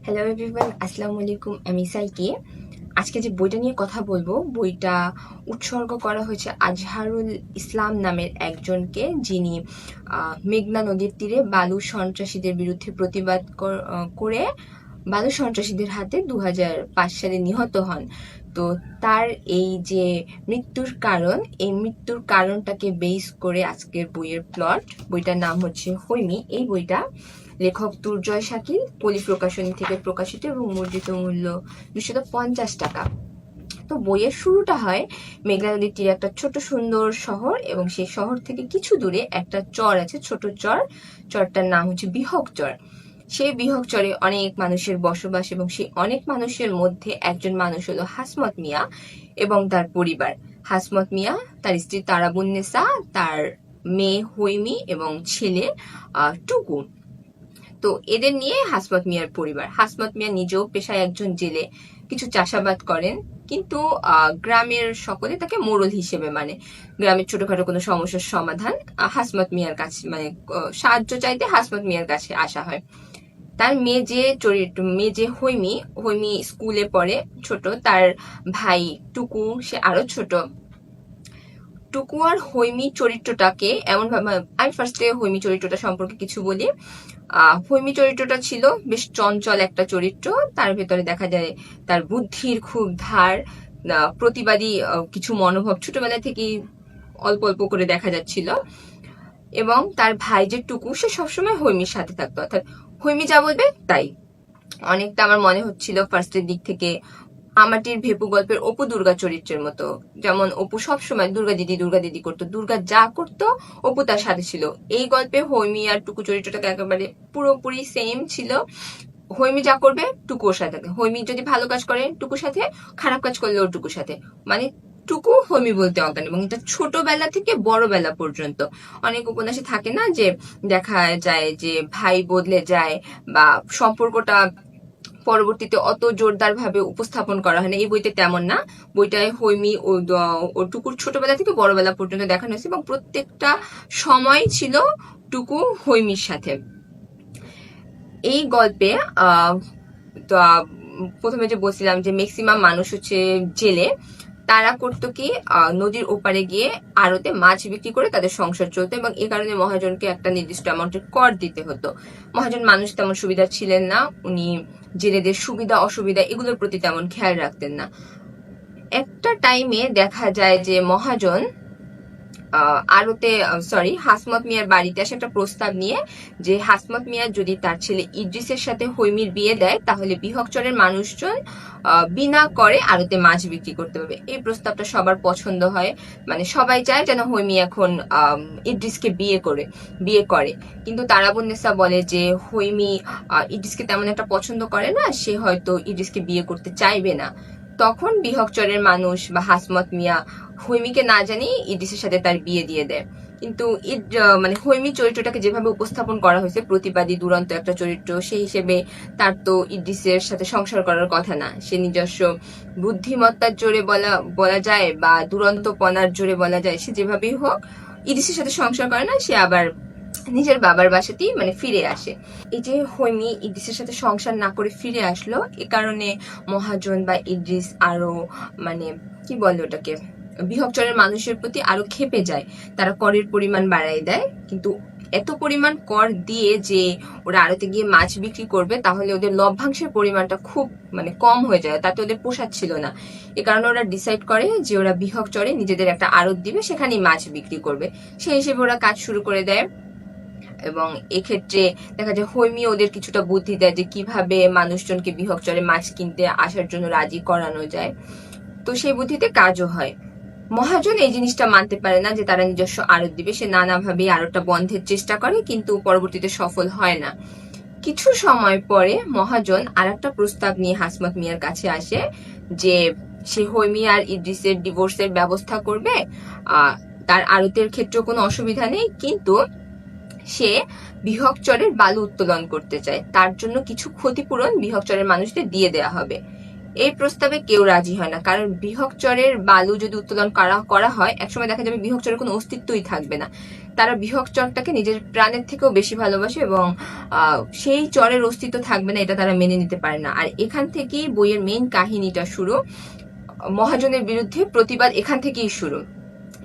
Hello everyone, আসসালামু আলাইকুম। আমি সাইকি। আজকে যে বইটা নিয়ে কথা বলবো, বইটা উৎসর্গ করা হয়েছে আজহারুল ইসলাম নামের একজনকে, যিনি মেঘনা নদীর তীরে বালু সন্ত্রাসীদের বিরুদ্ধে প্রতিবাদ করে বালু সন্ত্রাসীদের হাতে 2005 সালে নিহত হন। তো তার এই যে মৃত্যুর কারণ, এই মৃত্যুর কারণটাকে বেস করে আজকের বইয়ের প্লট। বইটার নাম হচ্ছে হৈমি। এই বইটা লেখক দুর্জয় শাকিল, পলি প্রকাশনী থেকে প্রকাশিত এবং মুদ্রিত মূল্য 250 টাকা। তো বইয়ের শুরুটা হয় মেঘনা নদীর তীরে একটা ছোট সুন্দর শহর, এবং সেই শহর থেকে কিছু দূরে একটা চর আছে, ছোট চর। চরটার নাম হচ্ছে বিহক চর। সেই বিহক চরে অনেক মানুষের বসবাস, এবং সেই অনেক মানুষের মধ্যে একজন মানুষ হলো হাসমত মিয়া এবং তার পরিবার। হাসমত মিয়া, তার স্ত্রী তারাবুন্নেসা, তার মেয়ে হৈমি এবং ছেলে টুকু। তো এদের নিয়ে হাসমত মিয়ার পরিবার। হাসমত মিয়া নিজেও পেশায় একজন জেলে, কিছু চাষাবাদ করেন, কিন্তু গ্রামের সকলে তাকে মোড়ল হিসেবে মানে। গ্রামের ছোটখাটো কোনো সমস্যার সমাধান হাসমত মিয়ার কাছে মানে সাহায্য চাইতে হাসমত মিয়ার কাছে আসা হয়। তার মেয়ে যে হৈমি, হৈমি স্কুলে পড়ে, ছোট। তার ভাই টুকু, সে আরো ছোট। টুকু আর হৈমি চরিত্রটাকে এমন ভাবে, আমি ফার্স্টে হৈমি চরিত্রটা সম্পর্কে কিছু বলি। হৈমি চরিত্রটা ছিল বেশ চঞ্চল একটা চরিত্র। তার ভেতরে দেখা যায় তার বুদ্ধির খুব ধার, প্রতিবাদী কিছু মনোভাব ছোটবেলা থেকেই অল্প অল্প করে দেখা যাচ্ছিল। এবং তার ভাই যে টুকু, সে সবসময় হৈমির সাথে থাকতো, অর্থাৎ হৈমি যা বলবে তাই। অনেকটা আমার মনে হচ্ছিল ফার্স্টের দিক থেকে আমাটির ভেপু গল্পের অপু দুর্গা চরিত্রের মতো। যেমন অপু সবসময় দুর্গা দিদি করতো, দুর্গা যা করতো অপু তার সাথে ছিল। এই গল্পে হৈমি আর টুকু চরিত্রটাকে একেবারে পুরোপুরি সেম ছিল। হৈমি যা করবে টুকু ওর সাথে, হৈমি যদি ভালো কাজ করে টুকুর সাথে, খারাপ কাজ করলে ওর টুকুর সাথে। মানে টুকু হৈমি বলতে অজ্ঞান, এবং এটা ছোটবেলা থেকে বড়বেলা পর্যন্ত। অনেক উপন্যাসে থাকে না যে দেখা যায় যে ভাই বদলে যায় বা সম্পর্কটা পরবর্তীতে অত জোরদার ভাবে উপস্থাপন করা হয় না। এই বইতে তেমন না। বইটায় হৈমি ও টুকুর ছোটবেলা থেকে বড়বেলা পর্যন্ত দেখানো হয়েছে, এবং প্রত্যেকটা সময় ছিল টুকু হৈমির সাথে। এই গল্পে প্রথমে যে বলছিলাম যে ম্যাক্সিমাম মানুষ হচ্ছে জেলে। তারা করতো কি, নদীর ওপারে গিয়ে আড়তে মাছ বিক্রি করে তাদের সংসার চলতো, এবং এ কারণে মহাজনকে একটা নির্দিষ্ট অ্যামাউন্টের কর দিতে হতো। মহাজন মানুষ তেমন সুবিধা ছিলেন না, উনি জেলেদের সুবিধা অসুবিধা এগুলোর প্রতি তেমন খেয়াল রাখতেন না। একটা টাইমে দেখা যায় যে মহাজন হাসমত মিয়ার বাড়িতে আসে একটা প্রস্তাব নিয়ে, যে হাসমত মিয়া যদি তার ছেলে ইদ্রিসের সাথে হৈমির বিয়ে দেয়, তাহলে বিহকচরের মানুষজন বিনা করে আড়তে মাছ বিক্রি করতে পারবে। এই প্রস্তাবটা সবার পছন্দ হয়, মানে সবাই চায় যেন হৈমি এখন ইদ্রিসকে বিয়ে করে। কিন্তু তারাবুন্নেসা বলে যে হৈমি ইদ্রিসকে তেমন একটা পছন্দ করে না, সে হয়তো ইদ্রিসকে বিয়ে করতে চাইবে না। তখন বিহকচরের মানুষ বা হাসমত মিয়া হৈমিকে না জানি ইদ্রিসের সাথে তার বিয়ে দিয়ে দেয়। কিন্তু মানে হৈমি চরিত্রটাকে যেভাবে উপস্থাপন করা হয়েছে, প্রতিবাদী দুরন্ত একটা চরিত্র, সেই হিসেবে তার তো ইদ্রিসের সাথে সংসার করার কথা না। সে নিজস্ব বুদ্ধিমত্তার জোরে বলা যায় বা দুরন্তপনার জোরে বলা যায়, সে যেভাবেই হোক ইদ্রিসের সাথে সংসার করে না, সে আবার নিজের বাবার বাসাতেই মানে ফিরে আসে। এই যে হৈমি ইদ্রিসের সাথে সংসার না করে ফিরে আসলো, এ কারণে মহাজন বা ইদ্রিস আরো মানে কি বলে ওটাকে, বিহকচরের মানুষের প্রতি আরো ক্ষেপে যায়। তারা করের পরিমাণ বাড়াই দেয়, কিন্তু এত পরিমাণ কর দিয়ে যে ওরা আড়তে গিয়ে মাছ বিক্রি করবে, তাহলে ওদের লভ্যাংশের পরিমাণটা খুব মানে কম হয়ে যায়, তাতে ওদের পোষাচ্ছিল না। এ কারণে ওরা ডিসাইড করে যে ওরা বিহকচরে নিজেদের একটা আড়ত দিবে, সেখানেই মাছ বিক্রি করবে। সেই হিসেবে ওরা কাজ শুরু করে দেয়। এবং এক্ষেত্রে দেখা যায় হৈমি ওদের কিছুটা বুদ্ধি দেয় যে কিভাবে মানুষজনকে বিহকচরে মাছ কিনতে আসার জন্য রাজি করানো যায়। তো সেই বুদ্ধিতে কাজও হয়। মহাজন এই জিনিসটা মানতে পারে না যে তারা নিজস্ব আড়ত দিবে। সে নানাভাবে আড়তটা বন্ধের চেষ্টা করে, কিন্তু পরবর্তীতে সফল হয় না। কিছু সময় পরে মহাজন আর একটা প্রস্তাব নিয়ে হাসমত মিয়ার কাছে আসে যে সে হৈমি আর ইদ্রিসের ডিভোর্সের ব্যবস্থা করবে। তার আড়তের ক্ষেত্রে কোনো অসুবিধা নেই, কিন্তু সে বিহকচরের বালু উত্তোলন করতে চায়, তার জন্য কিছু ক্ষতিপূরণ বিহকচরের মানুষদের দিয়ে দেওয়া হবে। এই প্রস্তাবে কেউ রাজি হয় না, কারণ বিহকচরের বালু যদি উত্তোলন করা হয়, একসময় দেখা যাবে বিহকচরের কোনো অস্তিত্বই থাকবে না। তারা বৃহৎ চরটাকে নিজের প্রাণের থেকেও বেশি ভালোবাসে এবং সেই চরের অস্তিত্ব থাকবে না এটা তারা মেনে নিতে পারে না। আর এখান থেকেই বইয়ের মেইন কাহিনীটা শুরু, মহাজনের বিরুদ্ধে প্রতিবাদ এখান থেকেই শুরু।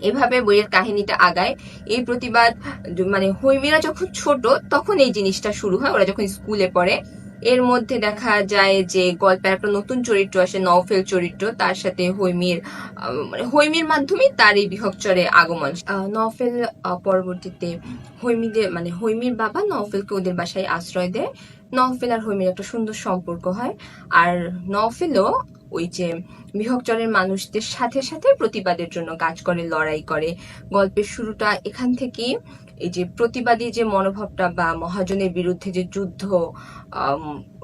এভাবে বইয়ের কাহিনীটা আগায়। এই প্রতিবাদ মানে হৈমীরা যখন ছোট তখন এই জিনিসটা শুরু হয়, ওরা যখন স্কুলে পড়ে। এর মধ্যে দেখা যায় যে গল্পে একটা নতুন চরিত্র আসে, নওফেল চরিত্র, তার সাথে হৈমীর মাধ্যমে তার এই বিহকচরে আগমন। নওফেল পরবর্তীতে হৈমীর বাবা নওফেলকে ওদের বাসায় আশ্রয় দেয়। নওফেল আর হৈমীর একটা সুন্দর সম্পর্ক হয়। আর নওফেলও ওই যে বিহকচরের মানুষদের সাথে সাথে প্রতিবাদের জন্য কাজ করে, লড়াই করে। গল্পের শুরুটা এখান থেকেই, এই যে প্রতিবাদী যে মনোভাবটা বা মহাজনের বিরুদ্ধে যে যুদ্ধ,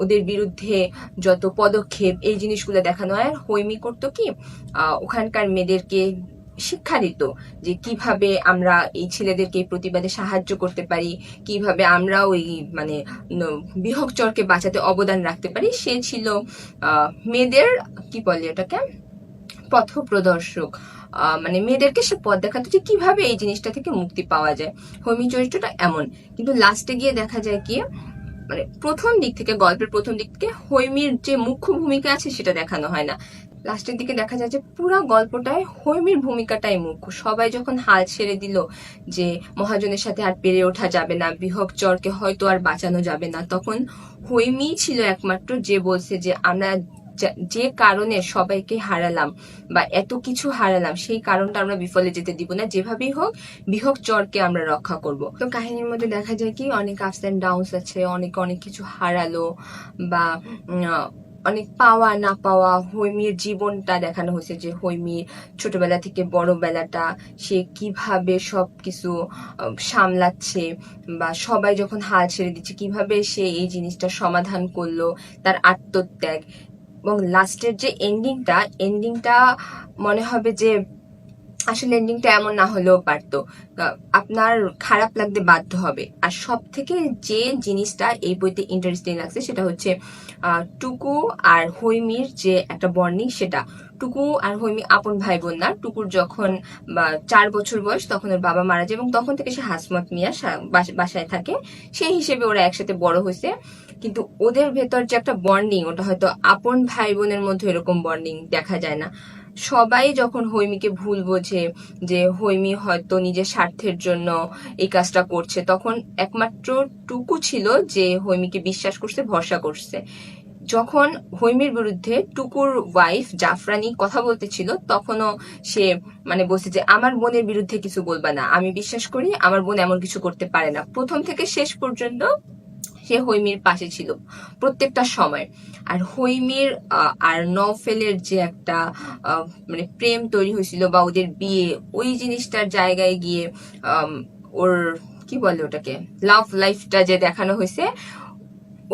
ওদের বিরুদ্ধে যত পদক্ষেপ, এই জিনিসগুলো দেখানো হয়। হৈমী করতো কি, ওখানকার মেয়েদেরকে শিক্ষা দিত যে কিভাবে আমরা এই ছেলেদেরকে এই প্রতিবাদে সাহায্য করতে পারি, কিভাবে আমরাও এই মানে বিহকচরকে বাঁচাতে অবদান রাখতে পারি। সে ছিল মেয়েদের কি বলে এটাকে, পথপ্রদর্শক। মানে মেয়েদেরকে সে পথ দেখাতো যে কিভাবে এই জিনিসটা থেকে মুক্তি পাওয়া যায়। হৈমী চরিত্রটা এমন, কিন্তু লাস্টে গিয়ে দেখা যায় কি, মানে গল্পের প্রথম দিক থেকে হৈমীর যে মুখ্য ভূমিকা আছে সেটা দেখানো হয় না। লাস্টের দিকে দেখা যায় যে পুরো গল্পটায় হৈমীর ভূমিকাটাই মুখ্য। সবাই যখন হাল ছেড়ে দিল যে মহাজনের সাথে আর পেরে ওঠা যাবে না, বিহকচরকে হয়তো আর বাঁচানো যাবে না, তখন হৈমী ছিল একমাত্র যে বলছে যে আমরা যে কারণে সবাইকে হারালাম বা এত কিছু হারালাম, সেই কারণটা আমরা বিফলে যেতে দিব না, যেভাবেই হোক বিহকচরকে আমরা রক্ষা করব। তো কাহিনীর মধ্যে দেখা যায় কি অনেক আপস এন্ড ডাউনস আছে, অনেক কিছু হারালো বা অনেক পাওয়া না পাওয়া। হৈমীর জীবনটা দেখানো হয়েছে যে হৈমীর ছোটবেলা থেকে বড় বেলাটা সে কিভাবে সবকিছু সামলাচ্ছে, বা সবাই যখন হাল ছেড়ে দিচ্ছে কিভাবে সে এই জিনিসটা সমাধান করলো, তার আত্মত্যাগ। এবং লাস্টের যে এন্ডিংটা মনে হবে যে আসলে এন্ডিংটা এমন না হলেও পারতো, আপনার খারাপ লাগতে বাধ্য হবে। আর সব থেকে যে জিনিসটা এই বইতে ইন্টারেস্টিং লাগছে সেটা হচ্ছে টুকু আর হৈমীর যে একটা বন্ডিং, সেটা। টুকু আর হৈমী আপন ভাই বোন না। টুকুর যখন 4 বছর বয়স তখন ওর বাবা মারা যায় এবং তখন থেকে সে হাসমত মিয়া বাসায় থাকে, সেই হিসেবে ওরা একসাথে বড় হয়েছে। কিন্তু ওদের ভেতর যে একটা বন্ডিং, ওটা হয়তো আপন ভাই বোনের মধ্যে এরকম বন্ডিং দেখা যায় না। সবাই যখন হৈমীকে ভুল বোঝে যে হৈমী হয়তো নিজের স্বার্থের জন্য এই কাজটা করছে, তখন একমাত্র টুকু ছিল যে হৈমীকে বিশ্বাস করছে, ভরসা করছে। যখন হৈমীর বিরুদ্ধে টুকুর ওয়াইফ জাফরানি কথা বলতেছিল, তখনও সে মানে বলছে যে আমার বোনের বিরুদ্ধে কিছু বলবা না, আমি বিশ্বাস করি আমার বোন এমন কিছু করতে পারে না। প্রথম থেকে শেষ পর্যন্ত সে হৈমীর পাশে ছিল প্রত্যেকটা সময়। আর হৈমীর আর নওফেলের যে একটা মানে প্রেম তৈরি হয়েছিল বা ওদের বিয়ে, ওই জিনিসটার জায়গায় গিয়ে ওর কি বলে ওটাকে, লাভ লাইফটা যে দেখানো হয়েছে,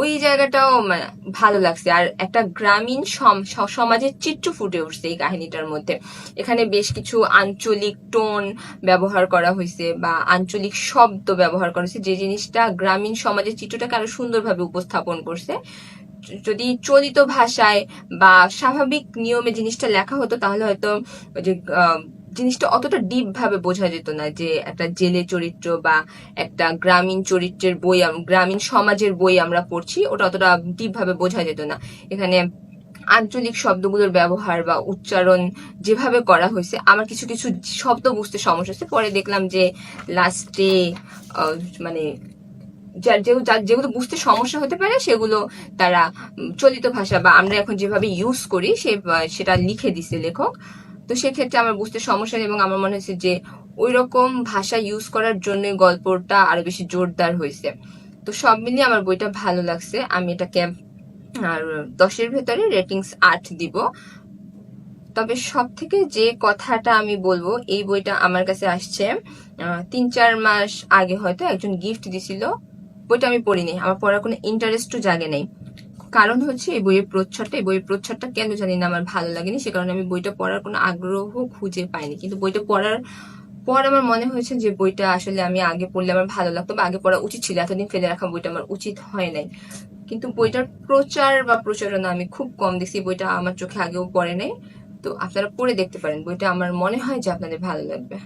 ওই জায়গাটাও ভালো লাগছে। আর একটা গ্রামীণ সমাজের চিত্র ফুটে উঠছে এই কাহিনীটার মধ্যে। এখানে বেশ কিছু আঞ্চলিক টোন ব্যবহার করা হয়েছে বা আঞ্চলিক শব্দ ব্যবহার করা হয়েছে, যে জিনিসটা গ্রামীণ সমাজের চিত্রটাকে আরো সুন্দরভাবে উপস্থাপন করছে। যদি চলিত ভাষায় বা স্বাভাবিক নিয়মে জিনিসটা লেখা হতো তাহলে হয়তো যে জিনিসটা অতটা ডিপ ভাবে বোঝা যেত না, যে একটা জেলে চরিত্র বা একটা গ্রামীণ চরিত্রের বই, গ্রামীণ সমাজের বই আমরা পড়ছি, ওটা অতটা ডিপ ভাবে বোঝা যেত না। এখানে আঞ্চলিক শব্দগুলোর ব্যবহার বা উচ্চারণ যেভাবে করা হয়েছে, আমার কিছু কিছু শব্দ বুঝতে সমস্যা হচ্ছে। পরে দেখলাম যে লাস্টে মানে যেগুলো বুঝতে সমস্যা হতে পারে সেগুলো তারা চলিত ভাষা বা আমরা এখন যেভাবে ইউজ করি সেটা লিখে দিছে লেখক। তো সেক্ষেত্রে আমার বুঝতে সমস্যা নেই এবং আমার মনে হচ্ছে যে ওই রকম ভাষা ইউজ করার জন্য গল্পটা আরো বেশি জোরদার হয়েছে। তো সব মিলিয়ে আমার বইটা ভালো লাগছে। আমি এটাকে আর 10-এর ভেতরে রেটিংস 8 দিব। তবে সব থেকে যে কথাটা আমি বলবো, এই বইটা আমার কাছে আসছে 3-4 মাস আগে, হয়তো একজন গিফট দিছিল। বইটা আমি পড়িনি, আমার পড়ার কোনো ইন্টারেস্টও জাগে নাই। কারণ হচ্ছে এই বইয়ের প্রচ্ছদটা কেন জানি না আমার ভালো লাগেনি, সে কারণে আমি বইটা পড়ার কোনো আগ্রহ খুঁজে পাইনি। কিন্তু বইটা পড়ার পর আমার মনে হয়েছে যে বইটা আসলে আমি আগে পড়লে আমার ভালো লাগতো বা আগে পড়া উচিত ছিল, এতদিন ফেলে রাখা বইটা আমার উচিত হয় নাই। কিন্তু বইটার প্রচার বা প্রচারণা আমি খুব কম দেখছি, বইটা আমার চোখে আগেও পড়ে নাই। তো আপনারা পড়ে দেখতে পারেন, বইটা আমার মনে হয় যে আপনাদের ভালো লাগবে।